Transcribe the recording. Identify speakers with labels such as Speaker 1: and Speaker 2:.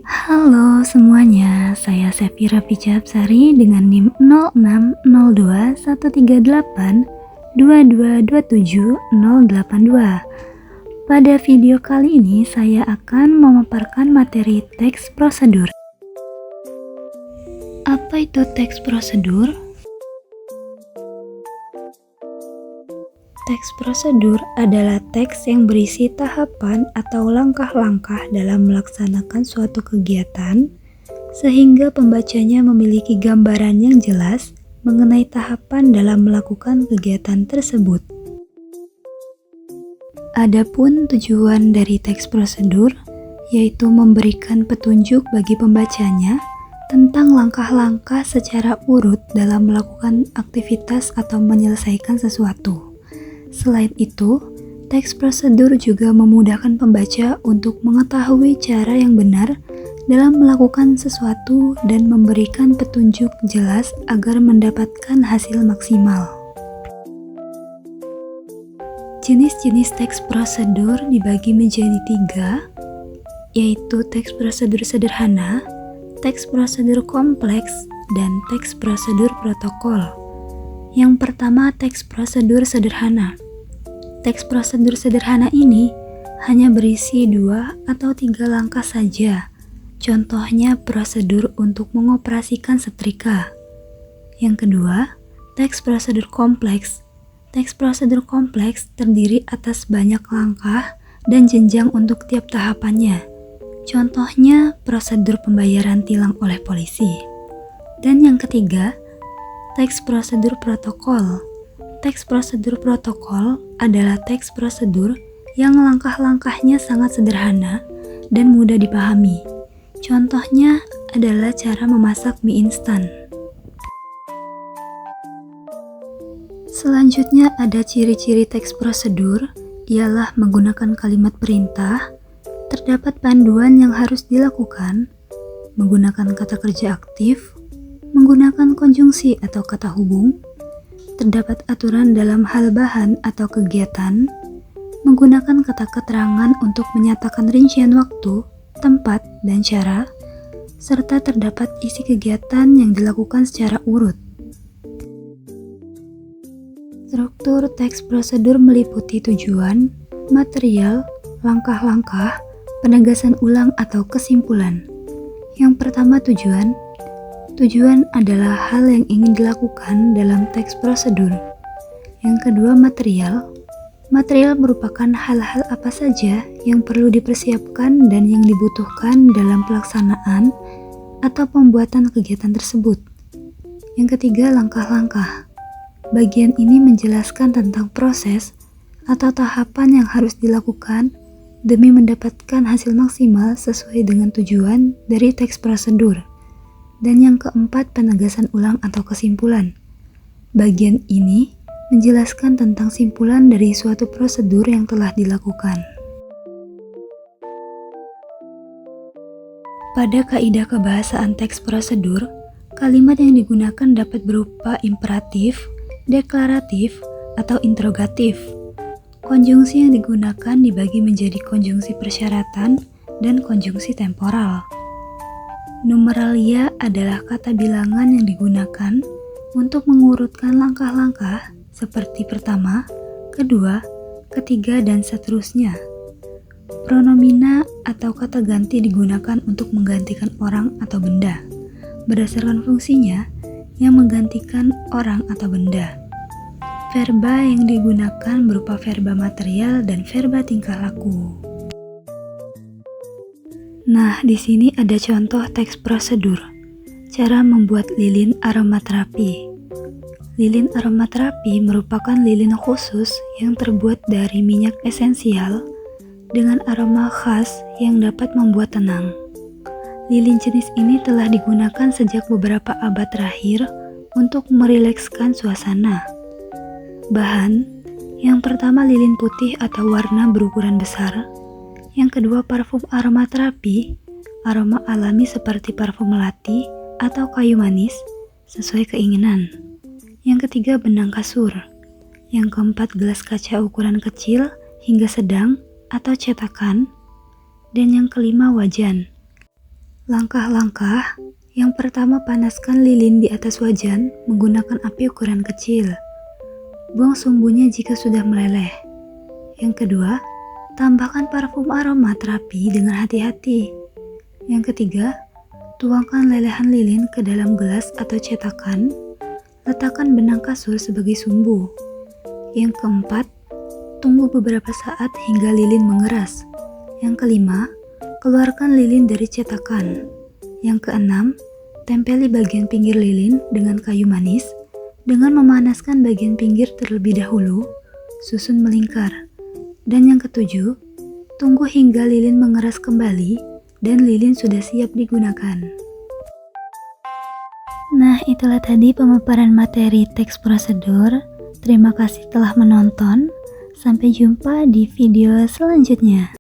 Speaker 1: Halo semuanya, saya Sefira Picapsari dengan NIM 06021382270082. Pada video kali ini saya akan memaparkan materi teks prosedur. Apa itu teks prosedur? Teks prosedur adalah teks yang berisi tahapan atau langkah-langkah dalam melaksanakan suatu kegiatan, sehingga pembacanya memiliki gambaran yang jelas mengenai tahapan dalam melakukan kegiatan tersebut. Adapun tujuan dari teks prosedur, yaitu memberikan petunjuk bagi pembacanya tentang langkah-langkah secara urut dalam melakukan aktivitas atau menyelesaikan sesuatu. Selain itu, teks prosedur juga memudahkan pembaca untuk mengetahui cara yang benar dalam melakukan sesuatu dan memberikan petunjuk jelas agar mendapatkan hasil maksimal. Jenis-jenis teks prosedur dibagi menjadi 3, yaitu teks prosedur sederhana, teks prosedur kompleks, dan teks prosedur protokol. Yang pertama, teks prosedur sederhana. Teks prosedur sederhana ini hanya berisi 2 atau 3 langkah saja. Contohnya prosedur untuk mengoperasikan setrika. Yang kedua, teks prosedur kompleks. Teks prosedur kompleks terdiri atas banyak langkah dan jenjang untuk tiap tahapannya. Contohnya prosedur pembayaran tilang oleh polisi. Dan yang ketiga, teks prosedur protokol. Teks prosedur protokol adalah teks prosedur yang langkah-langkahnya sangat sederhana dan mudah dipahami. Contohnya adalah cara memasak mie instan. Selanjutnya ada ciri-ciri teks prosedur, ialah menggunakan kalimat perintah, terdapat panduan yang harus dilakukan, menggunakan kata kerja aktif, menggunakan konjungsi atau kata hubung, terdapat aturan dalam hal bahan atau kegiatan, menggunakan kata keterangan untuk menyatakan rincian waktu, tempat, dan cara, serta terdapat isi kegiatan yang dilakukan secara urut. Struktur teks prosedur meliputi tujuan, material, langkah-langkah, penegasan ulang atau kesimpulan. Yang pertama, tujuan. Tujuan adalah hal yang ingin dilakukan dalam teks prosedur. Yang kedua, material. Material merupakan hal-hal apa saja yang perlu dipersiapkan dan yang dibutuhkan dalam pelaksanaan atau pembuatan kegiatan tersebut. Yang ketiga, langkah-langkah. Bagian ini menjelaskan tentang proses atau tahapan yang harus dilakukan demi mendapatkan hasil maksimal sesuai dengan tujuan dari teks prosedur. Dan yang keempat, penegasan ulang atau kesimpulan. Bagian ini menjelaskan tentang simpulan dari suatu prosedur yang telah dilakukan. Pada kaidah kebahasaan teks prosedur, kalimat yang digunakan dapat berupa imperatif, deklaratif, atau interrogatif. Konjungsi yang digunakan dibagi menjadi konjungsi persyaratan dan konjungsi temporal. Numeralia adalah kata bilangan yang digunakan untuk mengurutkan langkah-langkah seperti pertama, kedua, ketiga, dan seterusnya. Pronomina atau kata ganti digunakan untuk menggantikan orang atau benda, berdasarkan fungsinya yang menggantikan orang atau benda. Verba yang digunakan berupa verba material dan verba tingkah laku. Nah, di sini ada contoh teks prosedur. Cara membuat lilin aromaterapi. Lilin aromaterapi merupakan lilin khusus yang terbuat dari minyak esensial dengan aroma khas yang dapat membuat tenang. Lilin jenis ini telah digunakan sejak beberapa abad terakhir untuk merilekskan suasana. Bahan: yang pertama lilin putih atau warna berukuran besar. Yang kedua, parfum aromaterapi, aroma alami seperti parfum melati atau kayu manis sesuai keinginan. Yang ketiga, benang kasur. Yang keempat, gelas kaca ukuran kecil hingga sedang atau cetakan, dan yang kelima wajan. Langkah-langkah: yang pertama, panaskan lilin di atas wajan menggunakan api ukuran kecil. Buang sumbunya jika sudah meleleh. Yang kedua, tambahkan parfum aroma terapi dengan hati-hati. Yang ketiga, tuangkan lelehan lilin ke dalam gelas atau cetakan. Letakkan benang kasur sebagai sumbu. Yang keempat, tunggu beberapa saat hingga lilin mengeras. Yang kelima, keluarkan lilin dari cetakan. Yang keenam, tempeli bagian pinggir lilin dengan kayu manis dengan memanaskan bagian pinggir terlebih dahulu, susun melingkar. Dan yang ketujuh, tunggu hingga lilin mengeras kembali dan lilin sudah siap digunakan. Nah, itulah tadi pemaparan materi teks prosedur. Terima kasih telah menonton. Sampai jumpa di video selanjutnya.